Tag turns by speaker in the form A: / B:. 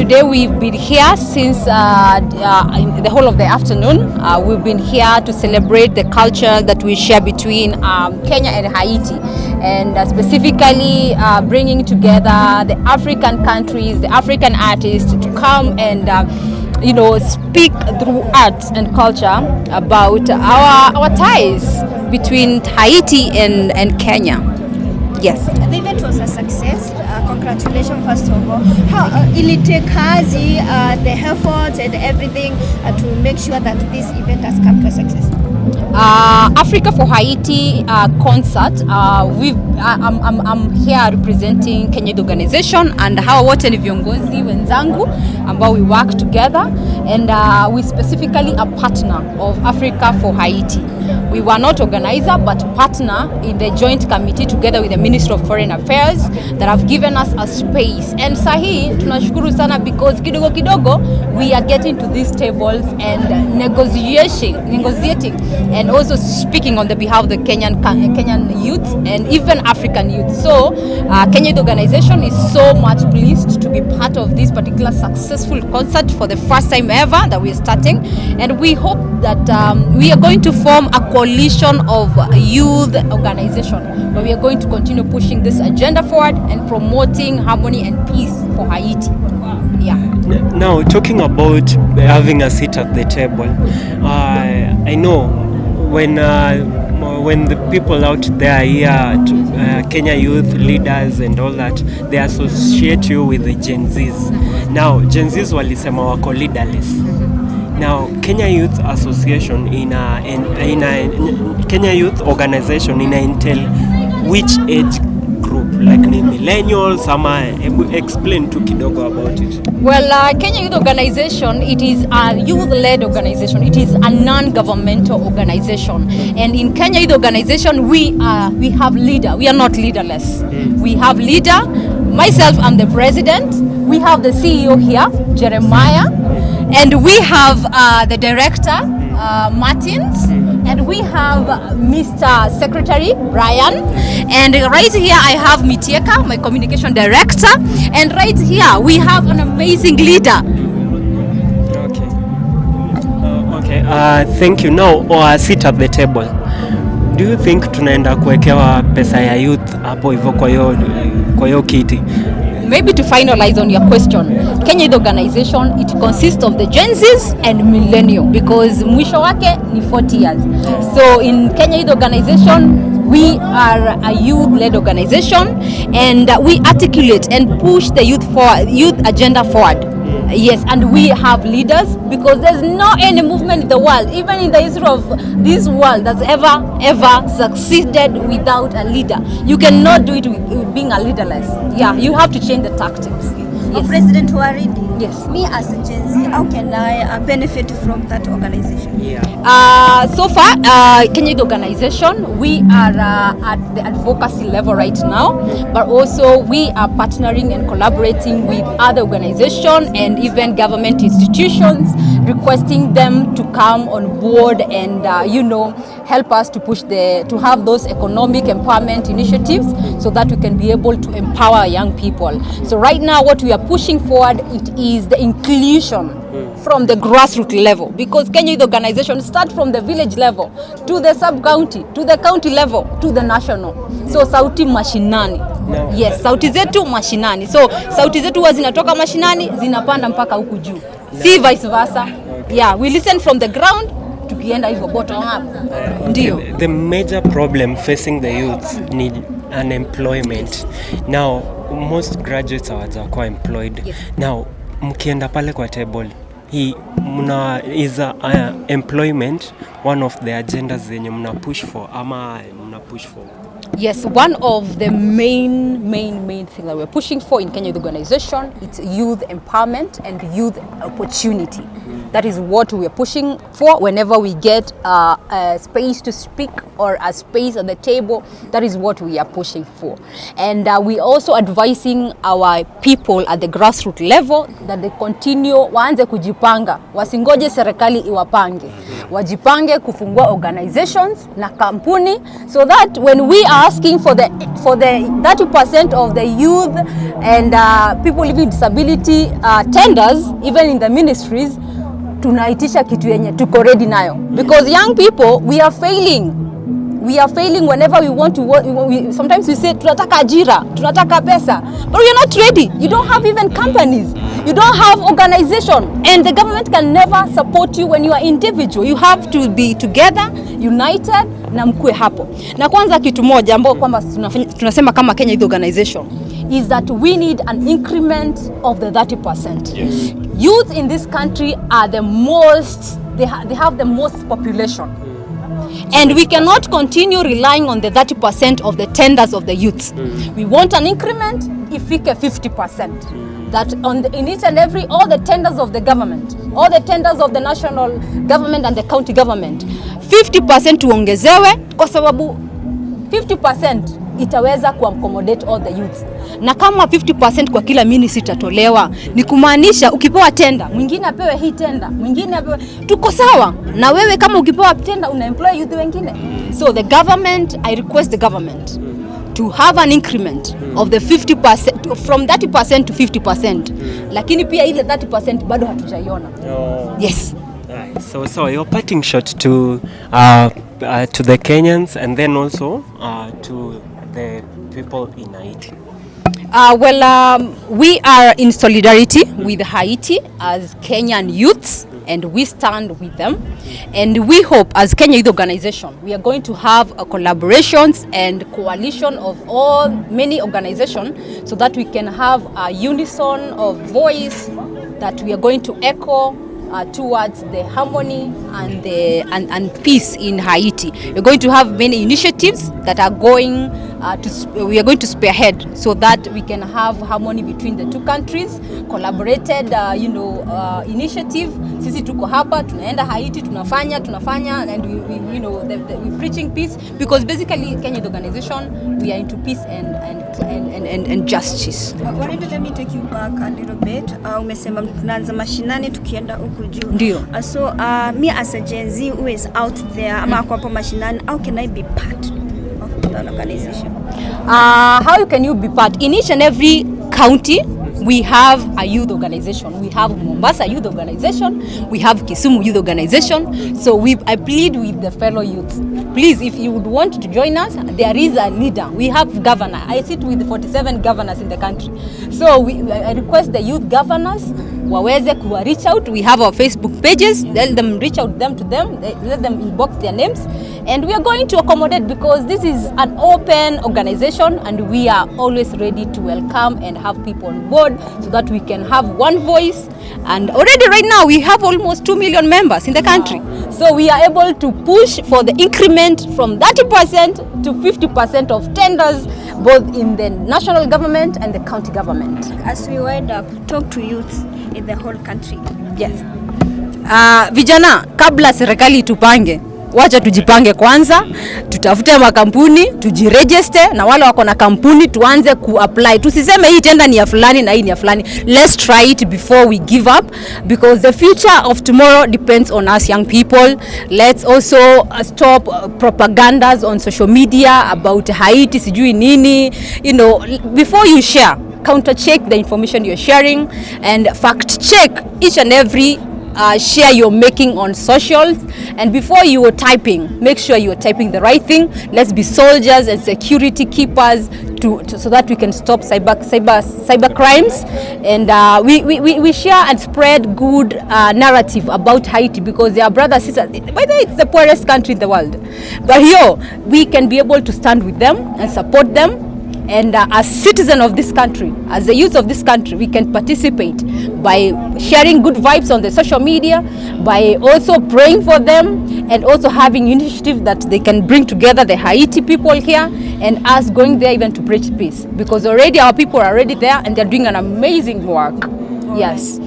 A: Today we've been here since in the whole of the afternoon. We've been here to celebrate the culture that we share between Kenya and Haiti, and specifically bringing together the African countries, the African artists to come and speak through art and culture about our ties between Haiti and Kenya. Yes.
B: The event was a success. Congratulations, first of all. How ilitekazi the efforts and everything to make sure that this event has come to a success?
A: Africa for Haiti concert. I'm here representing Kenya Youth Organization and hawa wote ni viongozi wenzangu ambao we work together, and we specifically a partner of Africa for Haiti. We were not organizer but partner in the joint committee together with the Ministry of Foreign Affairs that have given us a space. And sahi tunashukuru sana because kidogo kidogo we are getting to these tables and negotiating and also speaking on the behalf of the Kenyan youth and even African youth. So Kenya Youth Organization is so much pleased to be part of this particular successful concert for the first time ever that we are starting, and we hope that we are going to form a coalition of youth organization where we are going to continue pushing this agenda forward and promoting harmony and peace for Haiti. Yeah.
C: Now, talking about having a seat at the table, I know when the people out there here, Kenya youth leaders and all that, they associate you with the Gen Zs. Now, Gen Zs walisema wako leaderless. Now, Kenya Youth Association Kenya Youth Organization entail which age group, like ni millennials ama explain tu kidogo about it.
A: Well, Kenya Youth Organization, it is a youth-led organization. It is a non-governmental organization, and in Kenya Youth Organization we have leader. We are not leaderless. We have leader. Myself, I'm the president. We have the CEO here, Jeremiah. And we have the director, Martins, and we have Mr. Secretary, Brian. And right here I have Mitieka, my communication director. And right here we have an amazing leader.
C: Okay. Thank you. Now, sit at the table. Do you think tunaenda kuwekewa pesa ya youth hapo hivyo kwa hiyo kiti?
A: Maybe to finalize on your question, Kenya Youth Organization, it consists of the Gen Zs and millennial because mwisho wake ni 40 years. So in Kenya Youth Organization, we are a youth-led organization, and we articulate and push the youth agenda forward. Yes, and we have leaders because there's no any movement in the world, even in the history of this world, that's ever succeeded without a leader. You cannot do it with being a leaderless. Yeah, you have to change the tactics. Yes.
B: President Waridi,
A: yes.
B: Me as a Gen Z, how can I benefit from that organization?
C: Yeah.
A: So far, Kenya Youth Organization, we are at the advocacy level right now, but also we are partnering and collaborating with other organizations and even government institutions, requesting them to come on board and help us to push to have those economic empowerment initiatives so that we can be able to empower young people. So right now what we are pushing forward, it is the inclusion from the grassroots level, because Kenya Youth Organization start from the village level to the sub-county, to the county level, to the national. So sauti mashinani. Yes, sauti zetu mashinani. So sauti zetu huwa zinatoka mashinani zinapanda mpaka huku juu. Si vice versa. Yeah, we listen from the ground tukienda hivyo bottom up. Ndio.
C: The major problem facing the youth need unemployment. Now, most graduates hawajakuwa employed.
A: Yes.
C: Now, mkienda pale kwa table, is employment one of the agendas zenye mna push for ama mna push for?
A: Yes, one of the main thing that we're pushing for in Kenya Youth Organization, it's youth empowerment and youth opportunity. That is what we are pushing for whenever we get a space to speak or a space on the table. That is what we are pushing for. And we also advising our people at the grassroots level that they continue, waanze kujipanga, wasingoje serikali iwapange, wajipange kufungua organizations na kampuni, so that when we are asking for the 30% of the youth and people living with disability tenders, even in the ministries, tunaitisha kitu yenye tuko ready nayo, because young people we are failing whenever we want to work. Sometimes we say tunataka ajira, tunataka pesa, but we are not ready. You don't have even companies, you don't have organization, and the government can never support you when you are individual. You have to be together, united, na mkue hapo. Na kwanza kitu moja ambao kwamba tunasema kama Kenya Youth Organization is that we need an increment of the 30%.
C: Yes.
A: Youth in this country are the most, they have the most population. And we cannot continue relying on the 30% of the tenders of the youths. We want an increment, ifike 50%. That in each and every, all the tenders of the government, all the tenders of the national government and the county government, 50% tuongezewe, kwa sababu 50% itaweza kuaccommodate all the youths. Na kama 50% kwa kila ministry itatolewa, ni kumaanisha ukipewa tenda, mwingine apewe hii tenda, mwingine apewe, tuko sawa. Na wewe kama ukipewa tenda una employ youth wengine. So the government, I request the government to have an increment of the 50%, from 30% to 50%. Lakini pia ile 30% bado hatujaiona. Yes.
C: So your parting shot to the Kenyans and then also to the people in Haiti.
A: We are in solidarity with Haiti as Kenyan youths, and we stand with them. And we hope as Kenya Youth Organization, we are going to have collaborations and coalition of many organizations, so that we can have a unison of voice that we are going to echo towards the harmony and peace in Haiti. We're going to have many initiatives that are going we are going to spearhead, so that we can have harmony between the two countries, collaborated initiative. Sisi tuko hapa, tunaenda Haiti, tunafanya and we're preaching peace, because basically Kenya Youth Organization, we are into peace and justice.
B: Waridi, let me take you back a little bit. Umesema tunaanza mashinani tukienda huku juu.
A: Ndio.
B: So me as a Gen Z who is out there, ama kwa hapo mashinani, how can I be part of the organization?
A: How can you be part? In each and every county, we have a youth organization. We have Mombasa Youth Organization. We have Kisumu Youth Organization. So I plead with the fellow youths. Please, if you would want to join us, there is a leader. We have governor. I sit with 47 governors in the country. So I request the youth governors waweze kuwa reach out. We have our Facebook pages. Let them reach out to them. Let them inbox their names. And we are going to accommodate, because this is an open organization, and we are always ready to welcome and have people on board, so that we can have one voice. And already right now we have almost 2 million members in the country. So we are able to push for the increment from 30% to 50% of tenders, both in the national government and the county government.
B: As we wind up, talk to youths in the whole country.
A: Yes. Vijana, kabla serikali tupange, wacha tujipange kwanza, tutafute makampuni, tujiregister, na wale wako na kampuni tuanze kuapply. Tusiseme hii tenda ni ya fulani na hii ni ya fulani. Let's try it before we give up, because the future of tomorrow depends on us young people. Let's also stop propagandas on social media about Haiti sijui nini. Before you share, counter check the information you're sharing, and fact check each and every share you're making on socials. And before you are typing, make sure you are typing the right thing. Let's be soldiers and security keepers so that we can stop cyber crimes. And we share and spread good narrative about Haiti, because they are brothers, sisters. By the way, it's the poorest country in the world, but here we can be able to stand with them and support them. And as citizens of this country, as the youth of this country, we can participate by sharing good vibes on the social media, by also praying for them, and also having initiatives that they can bring together the Haiti people here, and us going there even to preach peace, because already our people are already there and they're doing an amazing work. Yes.